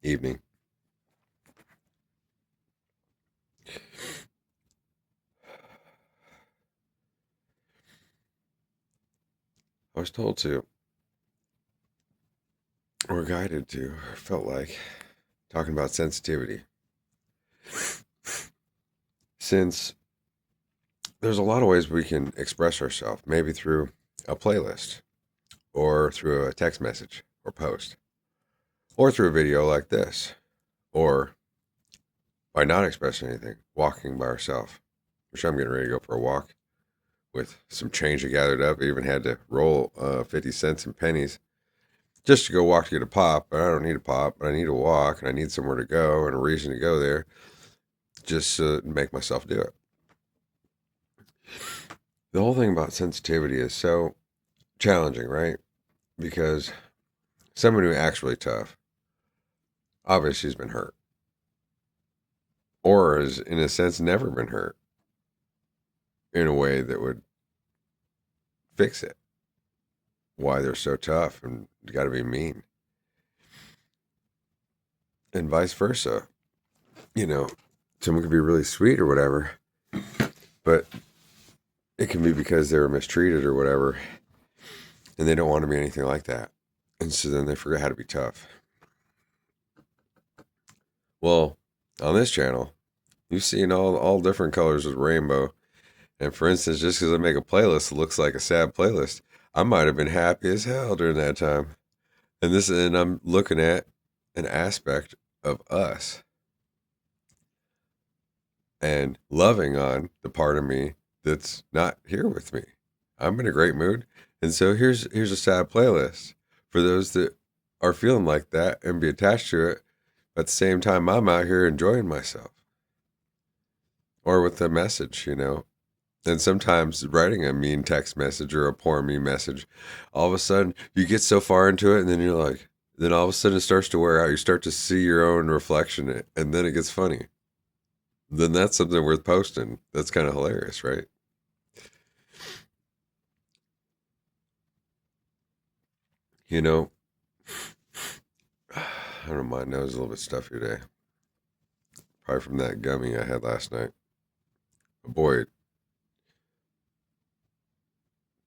evening. I was told to, or guided to, or felt like, talking about sensitivity. Since there's a lot of ways we can express ourselves, maybe through a playlist, or through a text message or post, or through a video like this, or by not expressing anything, walking by ourselves. Which I'm getting ready to go for a walk with some change I gathered up. I even had to roll 50 cents in pennies just to go walk to get a pop. But I don't need a pop, but I need a walk and I need somewhere to go and a reason to go there just to make myself do it. The whole thing about sensitivity is so challenging, right? Because someone who acts really tough obviously has been hurt, or has, in a sense, never been hurt in a way that would fix it. Why they're so tough and got to be mean, and vice versa. You know, someone could be really sweet or whatever, but it can be because they were mistreated or whatever, and they don't want to be anything like that. And so then they forget how to be tough. Well, on this channel, you've seen all different colors of the rainbow. And for instance, just because I make a playlist that looks like a sad playlist, I might have been happy as hell during that time. And I'm looking at an aspect of us and loving on the part of me that's not here with me. I'm in a great mood. And so here's a sad playlist for those that are feeling like that and be attached to it. At the same time, I'm out here enjoying myself. Or with a message, And sometimes writing a mean text message or a poor me message, all of a sudden you get so far into it and then you're like, then all of a sudden it starts to wear out. You start to see your own reflection in it, and then it gets funny. Then that's something worth posting. That's kind of hilarious, right? You know, I don't know, my nose is a little bit stuffy today. Probably from that gummy I had last night. But boy,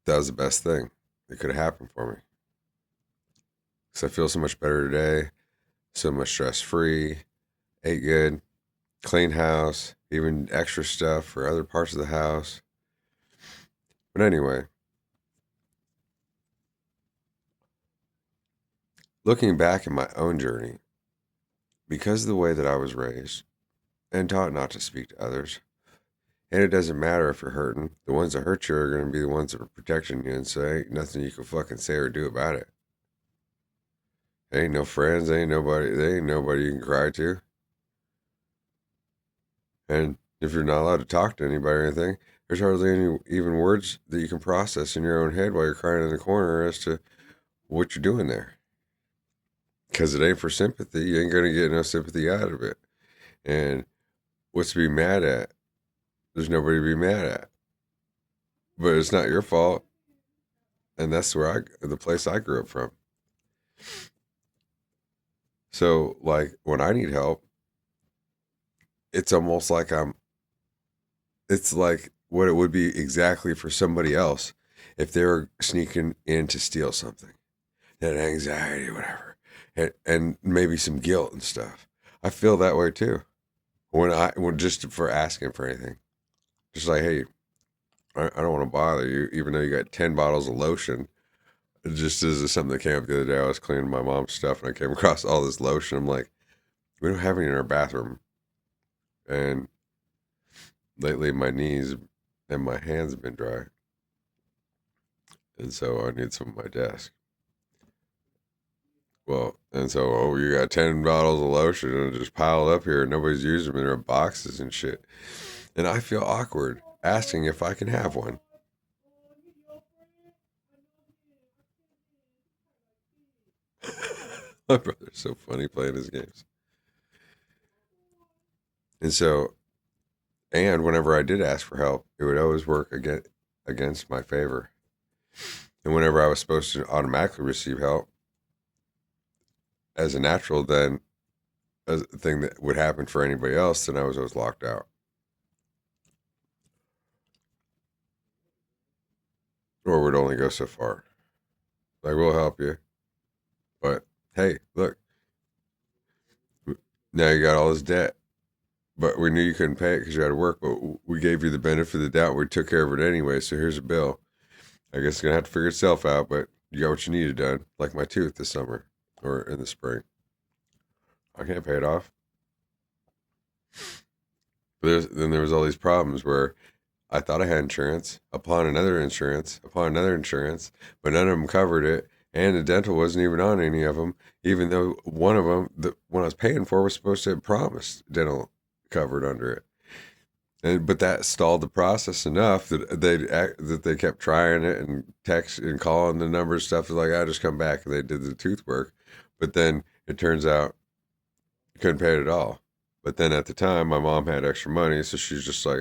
that was the best thing that could have happened for me. Because I feel so much better today, so much stress free, ate good, clean house, even extra stuff for other parts of the house. But anyway, looking back at my own journey, because of the way that I was raised and taught not to speak to others, and it doesn't matter if you're hurting, the ones that hurt you are going to be the ones that are protecting you, and so ain't nothing you can fucking say or do about it. There ain't no friends, there ain't nobody you can cry to. And if you're not allowed to talk to anybody or anything, there's hardly any even words that you can process in your own head while you're crying in the corner as to what you're doing there. Because it ain't for sympathy. You ain't going to get no sympathy out of it. And what's to be mad at? There's nobody to be mad at. But it's not your fault. And that's the place I grew up from. So, like, when I need help, it's almost like it's like what it would be exactly for somebody else if they were sneaking in to steal something. That anxiety, whatever. And maybe some guilt and stuff. I feel that way too. When just for asking for anything. Just like, hey, I don't want to bother you, even though you got 10 bottles of lotion. It just is something that came up the other day. I was cleaning my mom's stuff and I came across all this lotion. I'm like, we don't have any in our bathroom. And lately my knees and my hands have been dry. And so I need some on my desk. Well, and so, you got 10 bottles of lotion and just piled up here. And nobody's using them in their boxes and shit. And I feel awkward asking if I can have one. My brother's so funny playing his games. And so, and whenever I did ask for help, it would always work against my favor. And whenever I was supposed to automatically receive help as a natural, then a thing that would happen for anybody else, then I was always locked out. Or would only go so far. Like, we'll help you. But hey, look, now you got all this debt. But we knew you couldn't pay it because you had to work. But we gave you the benefit of the doubt. We took care of it anyway. So here's a bill. I guess it's going to have to figure itself out. But you got what you needed done. Like my tooth this summer or in the spring. I can't pay it off. Then there was all these problems where I thought I had insurance upon another insurance upon another insurance, but none of them covered it, and the dental wasn't even on any of them, even though one of them, the one I was paying for, was supposed to have promised dental covered under it. But that stalled the process enough that they kept trying it and text and calling the numbers stuff. Like, I just come back and they did the tooth work, but then it turns out you couldn't pay it at all. But then at the time, my mom had extra money, so she's just like,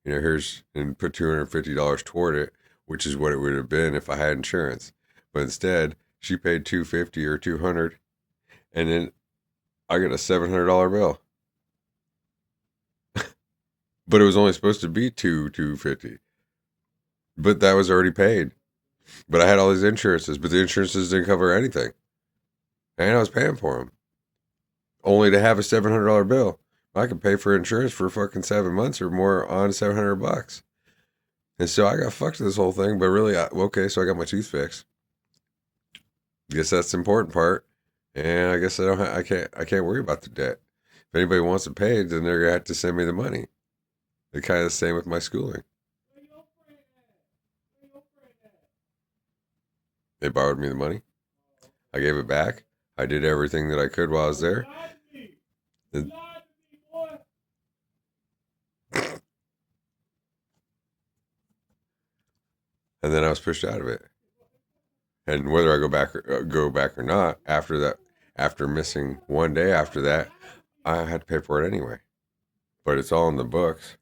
here's, and put $250 toward it, which is what it would have been if I had insurance. But instead, she paid $250 or $200, and then I got a $700 bill. But it was only supposed to be $250. But that was already paid. But I had all these insurances, but the insurances didn't cover anything, and I was paying for them, only to have a $700 bill. I could pay for insurance for fucking 7 months or more on $700. And so I got fucked with this whole thing, but really, okay, so I got my tooth fixed. Guess that's the important part. And I guess I can't worry about the debt. If anybody wants it paid, then they're gonna have to send me the money. It's kind of the same with my schooling. They borrowed me the money. I gave it back. I did everything that I could while I was there. And then I was pushed out of it. And whether I go back or not after that, after missing one day after that, I had to pay for it anyway. But it's all in the books,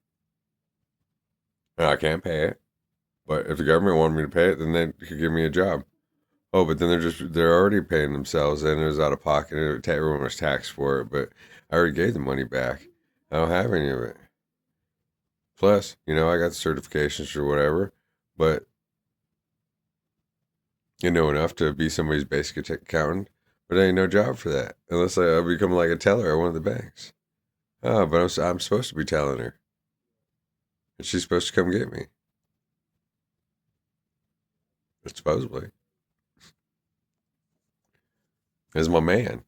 and I can't pay it. But if the government wanted me to pay it, then they could give me a job. Oh, but then they're already paying themselves, and it was out of pocket, and everyone was taxed for it. But I already gave the money back. I don't have any of it. Plus, I got the certifications or whatever, but you know enough to be somebody's basic accountant. But I ain't no job for that unless I become like a teller at one of the banks. Oh, but I'm supposed to be telling her, and she's supposed to come get me. Supposedly, as my man.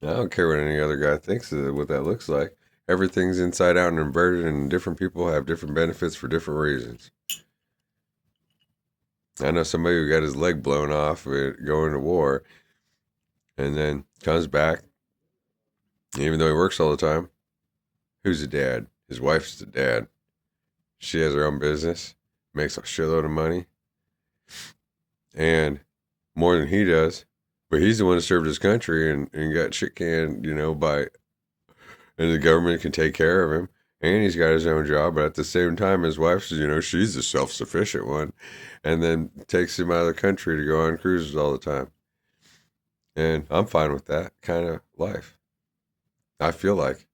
I don't care what any other guy thinks of what that looks like. Everything's inside out and inverted, and different people have different benefits for different reasons. I know somebody who got his leg blown off going to war, and then comes back, even though he works all the time. Who's the dad? His wife's the dad. She has her own business, makes a shitload of money, and more than he does. But he's the one that served his country and got shit canned, and the government can take care of him. And he's got his own job, but at the same time, his wife's, she's the self-sufficient one, and then takes him out of the country to go on cruises all the time. And I'm fine with that kind of life. I feel like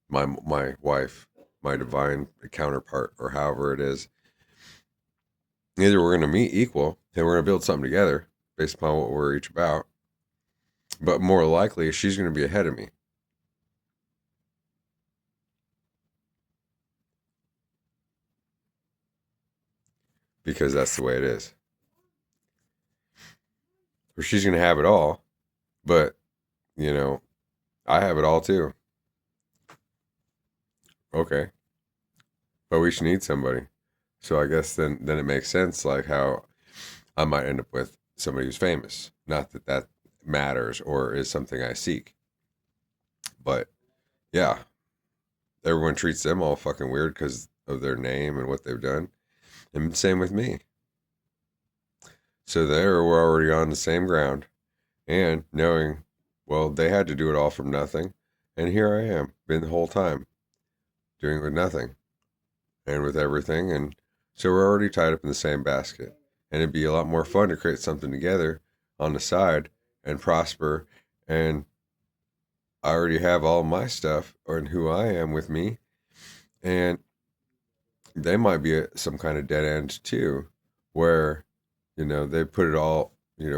my wife, my divine counterpart, or however it is, either we're going to meet equal and we're going to build something together based upon what we're each about, but more likely she's going to be ahead of me. Because that's the way it is. Or she's going to have it all, but, I have it all too. Okay. But we should need somebody. So I guess then it makes sense, like how I might end up with somebody who's famous. Not that that matters or is something I seek. But yeah, everyone treats them all fucking weird because of their name and what they've done. And same with me. So there we're already on the same ground. And knowing, well, they had to do it all from nothing. And here I am, been the whole time, doing it with nothing and with everything. And so we're already tied up in the same basket. And it'd be a lot more fun to create something together on the side and prosper and I already have all my stuff and who I am with me, and they might be at some kind of dead end too, where they put it all,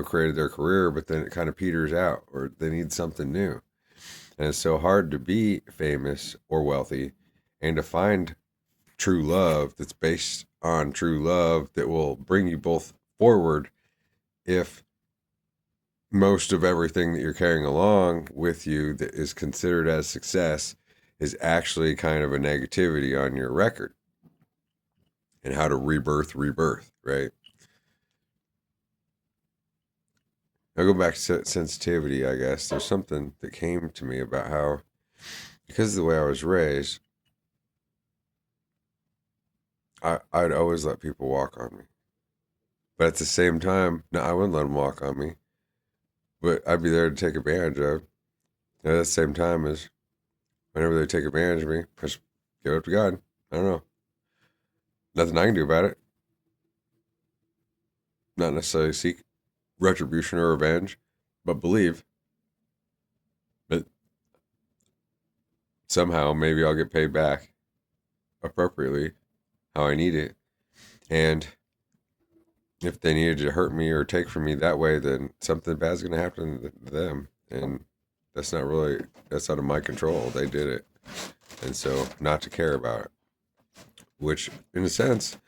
created their career, but then it kind of peters out, or they need something new. And it's so hard to be famous or wealthy and to find true love that's based on true love that will bring you both forward if most of everything that you're carrying along with you that is considered as success is actually kind of a negativity on your record, and how to rebirth, right? I'll go back to sensitivity, I guess. There's something that came to me about how, because of the way I was raised, I'd always let people walk on me. But at the same time, no, I wouldn't let them walk on me. But I'd be there to take advantage of. And at the same time as whenever they take advantage of me, I just give it up to God. I don't know. Nothing I can do about it. Not necessarily seek retribution or revenge, but believe that somehow maybe I'll get paid back appropriately how I need it. And if they needed to hurt me or take from me that way, then something bad's going to happen to them. And that's out of my control. They did it. And so not to care about it, which in a sense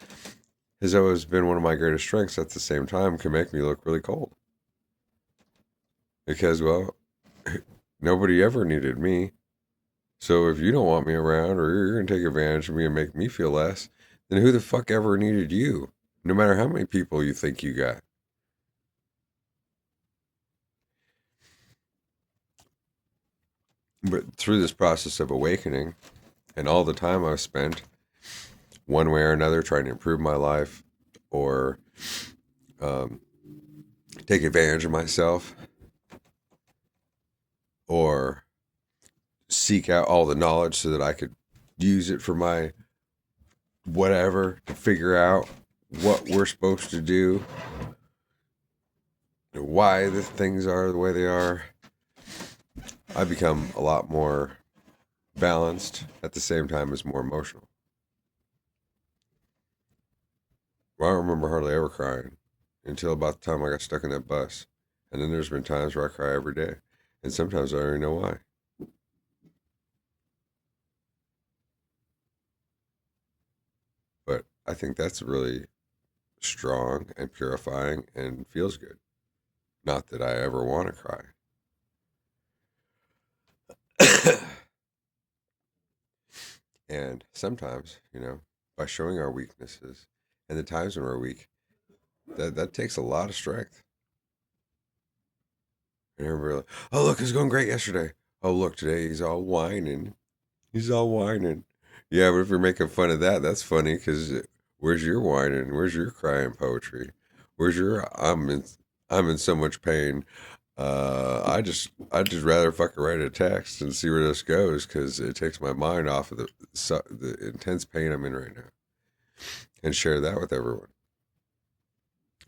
has always been one of my greatest strengths, at the same time can make me look really cold. Because, well, nobody ever needed me. So if you don't want me around, or you're going to take advantage of me and make me feel less, then who the fuck ever needed you? No matter how many people you think you got. But through this process of awakening and all the time I've spent one way or another trying to improve my life, or take advantage of myself, or seek out all the knowledge so that I could use it for my whatever, to figure out what we're supposed to do, why the things are the way they are, I've become a lot more balanced at the same time as more emotional. Well, I don't remember hardly ever crying until about the time I got stuck in that bus. And then there's been times where I cry every day. And sometimes I don't even know why. But I think that's really strong and purifying and feels good. Not that I ever want to cry. And sometimes, by showing our weaknesses and the times when we're weak, that takes a lot of strength. And everybody like, oh, look, it's going great yesterday. Oh, look, today he's all whining. He's all whining. Yeah, but if you're making fun of that, that's funny, because where's your whining? Where's your crying poetry? Where's your I'm in so much pain. I just rather fucking write a text and see where this goes, because it takes my mind off of the intense pain I'm in right now, and share that with everyone.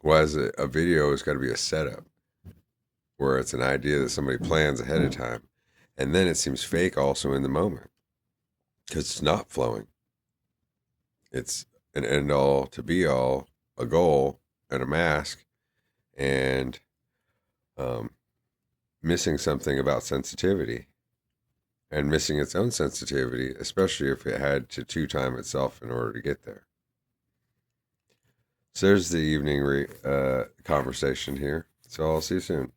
Whereas a video has got to be a setup, where it's an idea that somebody plans ahead of time, and then it seems fake also in the moment, because it's not flowing. It's an end all to be all, a goal and a mask, and missing something about sensitivity, and missing its own sensitivity, especially if it had to two-time itself in order to get there. So there's the evening conversation here. So I'll see you soon.